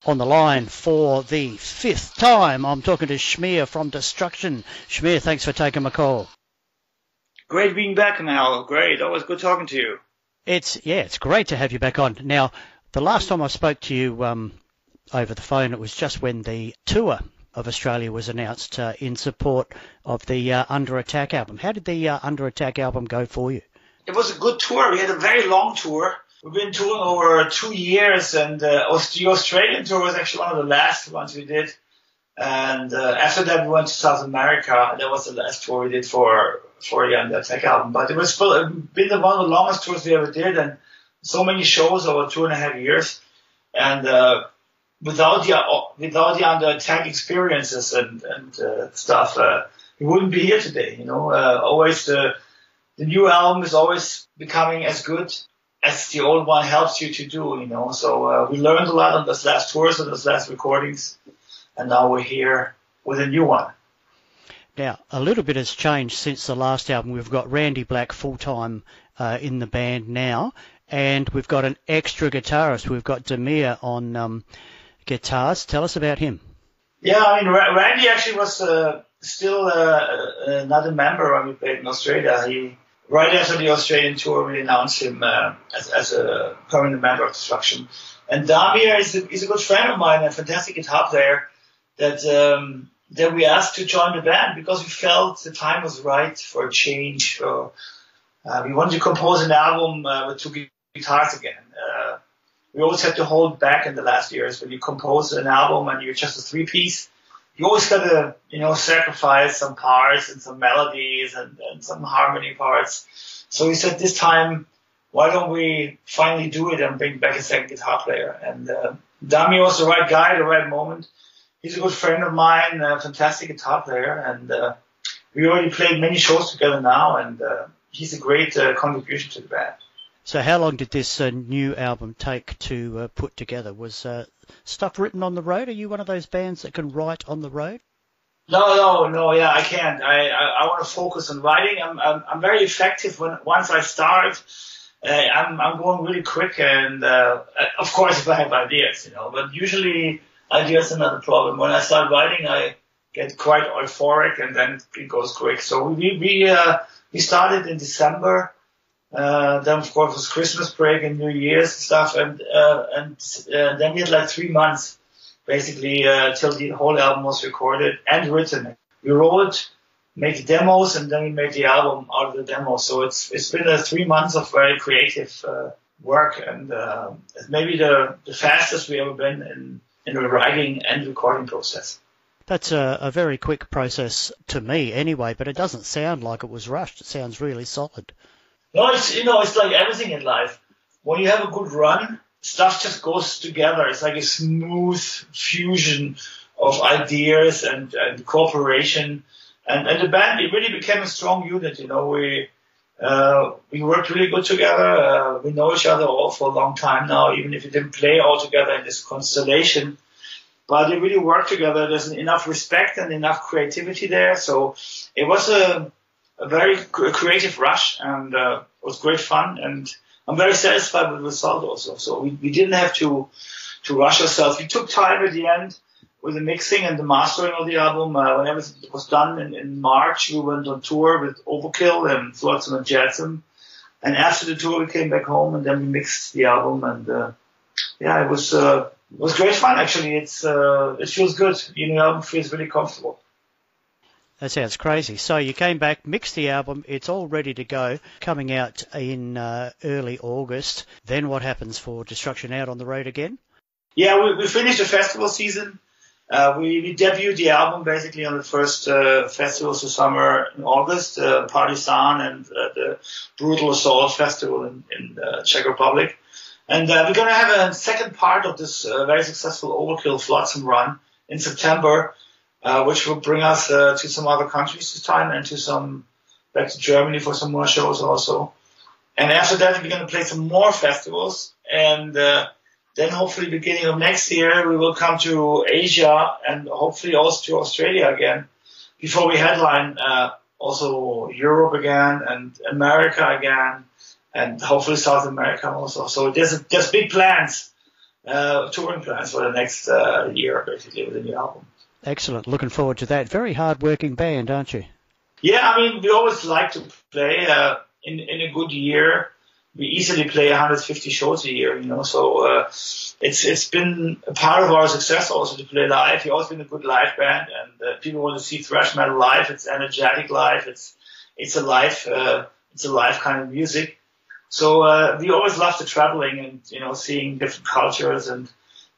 On the line for the fifth time, I'm talking to Schmier from Destruction. Schmier, thanks for taking my call. Great being back, Mal. Great. Always good talking to you. It's great to have you back on. Now, the last time I spoke to you over the phone, it was just when the tour of Australia was announced in support of the Under Attack album. How did the Under Attack album go for you? It was a good tour. We had a very long tour. We've been touring over 2 years, and the Australian tour was actually one of the last ones we did. And after that, we went to South America. That was the last tour we did for the Under Attack album. But it was been one of the longest tours we ever did, and so many shows over 2.5 years. And without the Under Attack experiences and stuff, we wouldn't be here today. You know, always the new album is always becoming as good as the old one helps you to do, you know. So we learned a lot on those last tours and those last recordings, and now we're here with a new one. Now, a little bit has changed since the last album. We've got Randy Black full-time in the band now, and we've got an extra guitarist. We've got Schmier on guitars. Tell us about him. Yeah, I mean, Randy actually was still not a member when we played in Australia. Right after the Australian tour, we announced him as a permanent member of Destruction. And Schmier is a good friend of mine, a fantastic guitar player that we asked to join the band because we felt the time was right for a change. We wanted to compose an album with two guitars again. We always had to hold back in the last years. When you compose an album and you're just a three-piece, you always got to, you know, sacrifice some parts and some melodies and some harmony parts. So we said this time, why don't we finally do it and bring back a second guitar player? And Schmier was the right guy at the right moment. He's a good friend of mine, a fantastic guitar player, and we already played many shows together now, and he's a great contribution to the band. So how long did this new album take to put together? Was stuff written on the road? Are you one of those bands that can write on the road? No, yeah, I can't. I want to focus on writing. I'm very effective once I start. I'm going really quick, and of course if I have ideas, you know, but usually ideas are not a problem. When I start writing, I get quite euphoric, and then it goes quick. So we started in December. Then of course it was Christmas break and New Year's and stuff, and then we had like 3 months basically till the whole album was recorded and written. We wrote, made the demos, and then we made the album out of the demos. So it's been 3 months of very creative work, and it's maybe the fastest we ever been in the writing and recording process. That's a very quick process to me anyway, but it doesn't sound like it was rushed. It sounds really solid. No, it's like everything in life. When you have a good run, stuff just goes together. It's like a smooth fusion of ideas and cooperation. And the band, it really became a strong unit. You know, we worked really good together. We know each other all for a long time now, even if we didn't play all together in this constellation. But they really worked together. There's enough respect and enough creativity there. So it was a very creative rush, and it was great fun, and I'm very satisfied with the result also. So we didn't have to rush ourselves. We took time at the end with the mixing and the mastering of the album. When everything was done in March, we went on tour with Overkill and Flotsam and Jetsam. And after the tour, we came back home, and then we mixed the album, and it was great fun actually. It feels good. You know, the album feels really comfortable. That sounds crazy. So you came back, mixed the album, it's all ready to go, coming out in early August. Then what happens for Destruction out on the road again? Yeah, we finished the festival season. We debuted the album basically on the first festivals of summer in August, Partisan and the Brutal Assault Festival in the Czech Republic. And we're going to have a second part of this very successful Overkill Flotsam run in September, which will bring us to some other countries this time and back to Germany for some more shows also. And after that, we're going to play some more festivals. And then hopefully beginning of next year, we will come to Asia and hopefully also to Australia again before we headline also Europe again and America again and hopefully South America also. So there's big plans touring plans for the next year, basically, with a new album. Excellent. Looking forward to that. Very hard-working band, aren't you? Yeah, I mean, we always like to play. In a good year, we easily play 150 shows a year, So it's been a part of our success also to play live. We've always been a good live band, and people want to see thrash metal live. It's energetic live. It's a live kind of music. So we always love the traveling and seeing different cultures and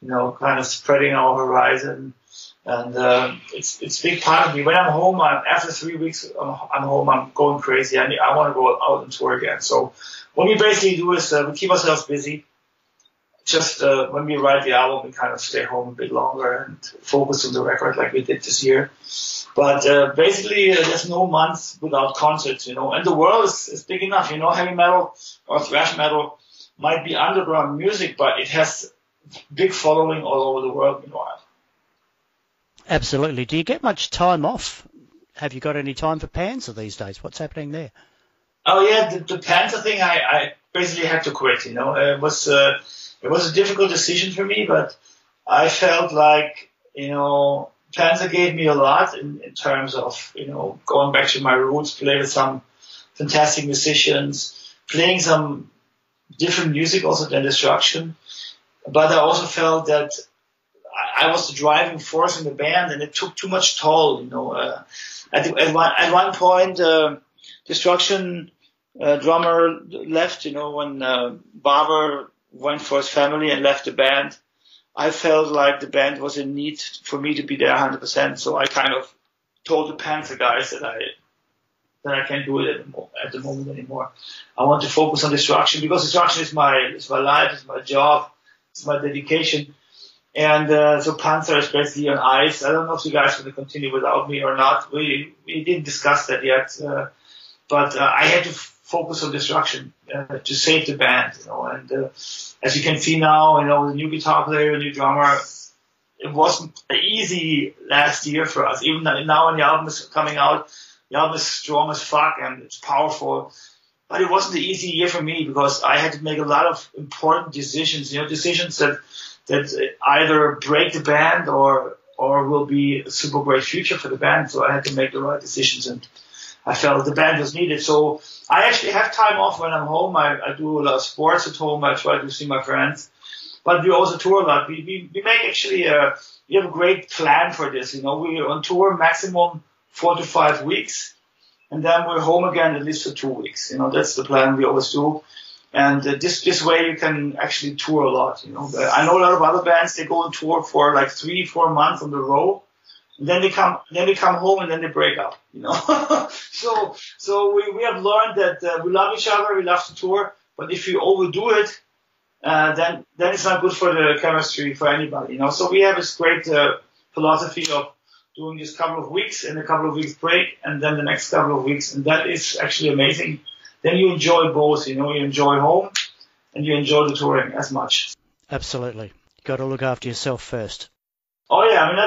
kind of spreading our horizon. And it's a big part of me. When I'm home, after 3 weeks, I'm home. I'm going crazy. I want to go out and tour again. So what we basically do is we keep ourselves busy. Just when we write the album, we kind of stay home a bit longer and focus on the record like we did this year. But basically, there's no month without concerts, And the world is big enough, Heavy metal or thrash metal might be underground music, but it has big following all over the world, Absolutely. Do you get much time off? Have you got any time for Panzer these days? What's happening there? Oh yeah, the Panzer thing, I basically had to quit. It was a difficult decision for me, but I felt like Panzer gave me a lot in terms of going back to my roots, play with some fantastic musicians, playing some different music also than Destruction. But I also felt that I was the driving force in the band, and it took too much toll. At one point, Destruction drummer left. When Barber went for his family and left the band, I felt like the band was in need for me to be there 100%. So I kind of told the Panther guys that I can't do it at the moment anymore. I want to focus on Destruction because Destruction is my life, it's my job, it's my dedication. And so Panzer is basically on ice. I don't know if you guys are going to continue without me or not. We didn't discuss that yet. But I had to focus on Destruction to save the band. And as you can see now, the new guitar player, the new drummer, it wasn't easy last year for us. Even now when the album is coming out, the album is strong as fuck and it's powerful. But it wasn't an easy year for me because I had to make a lot of important decisions. Decisions that either break the band or will be a super great future for the band. So I had to make the right decisions, and I felt the band was needed. So I actually have time off when I'm home. I do a lot of sports at home. I try to see my friends, but we also tour a lot. We make actually we have a great plan for this. We're on tour maximum 4 to 5 weeks, and then we're home again at least for 2 weeks. That's the plan we always do. And this way you can actually tour a lot. I know a lot of other bands, they go on tour for like 3-4 months on the row, and then they come home and then they break up. So we have learned that we love each other, we love to tour, but if you overdo it, then it's not good for the chemistry for anybody. So we have this great philosophy of doing this couple of weeks and a couple of weeks break, and then the next couple of weeks, and that is actually amazing. Then you enjoy both, you enjoy home and you enjoy the touring as much. Absolutely. You got to look after yourself first. Oh yeah, I mean,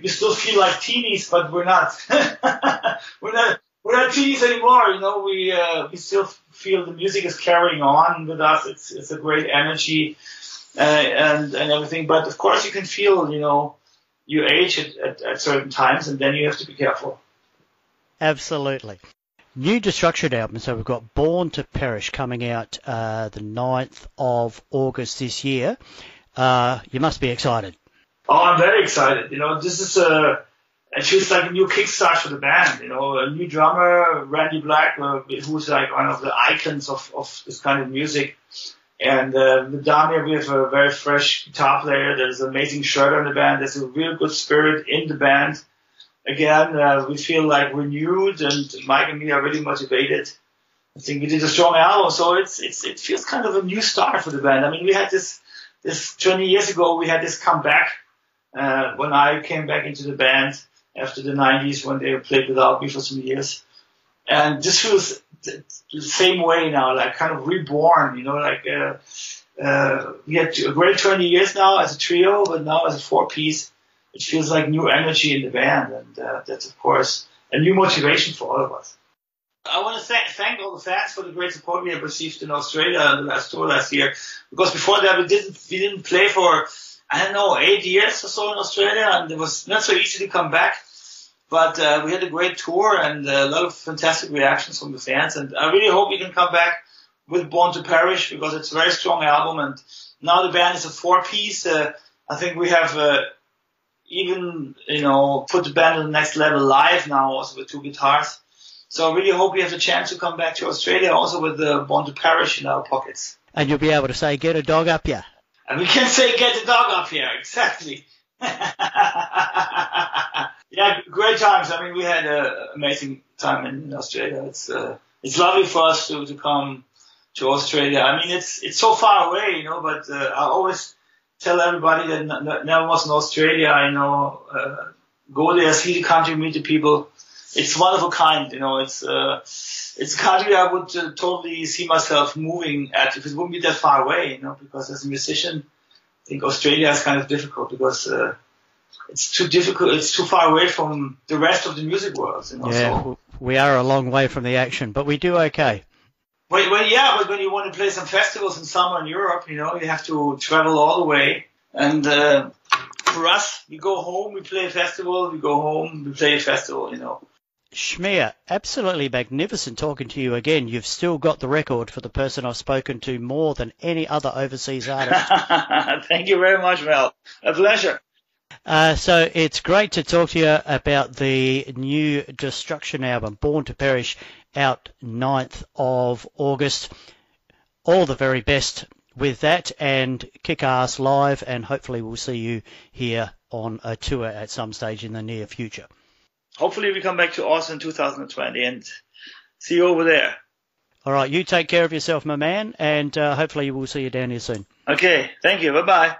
we still feel like teenies, but we're not. we're not teenies anymore. We still feel the music is carrying on with us. It's a great energy and everything. But of course, you can feel, you age at certain times, and then you have to be careful. Absolutely. New Destruction album, so we've got Born to Perish coming out the 9th of August this year. You must be excited. Oh, I'm very excited. This is it feels like a new kickstart for the band. A new drummer, Randy Black, who's like one of the icons of this kind of music. And with Damir, we have a very fresh guitar player. There's an amazing shredder in the band. There's a real good spirit in the band. Again, we feel like renewed, and Mike and me are really motivated. I think we did a strong album, so it feels kind of a new start for the band. I mean, we had this 20 years ago, we had this comeback when I came back into the band after the 90s when they played without me for some years. And this feels the same way now, like kind of reborn, we had a great 20 years now as a trio, but now as a 4-piece. It feels like new energy in the band, and that's, of course, a new motivation for all of us. I want to thank all the fans for the great support we have received in Australia on the last tour last year. Because before that, we didn't play for, I don't know, 8 years or so in Australia, and it was not so easy to come back. But we had a great tour and a lot of fantastic reactions from the fans. And I really hope we can come back with Born to Perish, because it's a very strong album. And now the band is a 4-piece. I think we have even, put the band on the next level live now, also with 2 guitars. So I really hope we have the chance to come back to Australia also with Born to Perish in our pockets. And you'll be able to say, get a dog up here. And we can say, get the dog up here, exactly. Yeah, great times. I mean, we had an amazing time in Australia. It's lovely for us to come to Australia. I mean, it's so far away, but I always tell everybody that never was in Australia, go there, see the country, meet the people. It's one of a kind, it's a country I would totally see myself moving at if it wouldn't be that far away, because as a musician, I think Australia is kind of difficult because it's too difficult. It's too far away from the rest of the music world. Yeah, so we are a long way from the action, but we do okay. But when you want to play some festivals in summer in Europe, you have to travel all the way. And for us, we go home, we play a festival, we go home, we play a festival, Schmier, absolutely magnificent talking to you again. You've still got the record for the person I've spoken to more than any other overseas artist. Thank you very much, Mel. A pleasure. So it's great to talk to you about the new Destruction album, Born to Perish, out 9th of August. All the very best with that, and kick ass live, and hopefully we'll see you here on a tour at some stage in the near future. Hopefully we come back to Austin in 2020 and see you over there. All right, you take care of yourself, my man, and hopefully we'll see you down here soon. Okay, thank you. Bye-bye.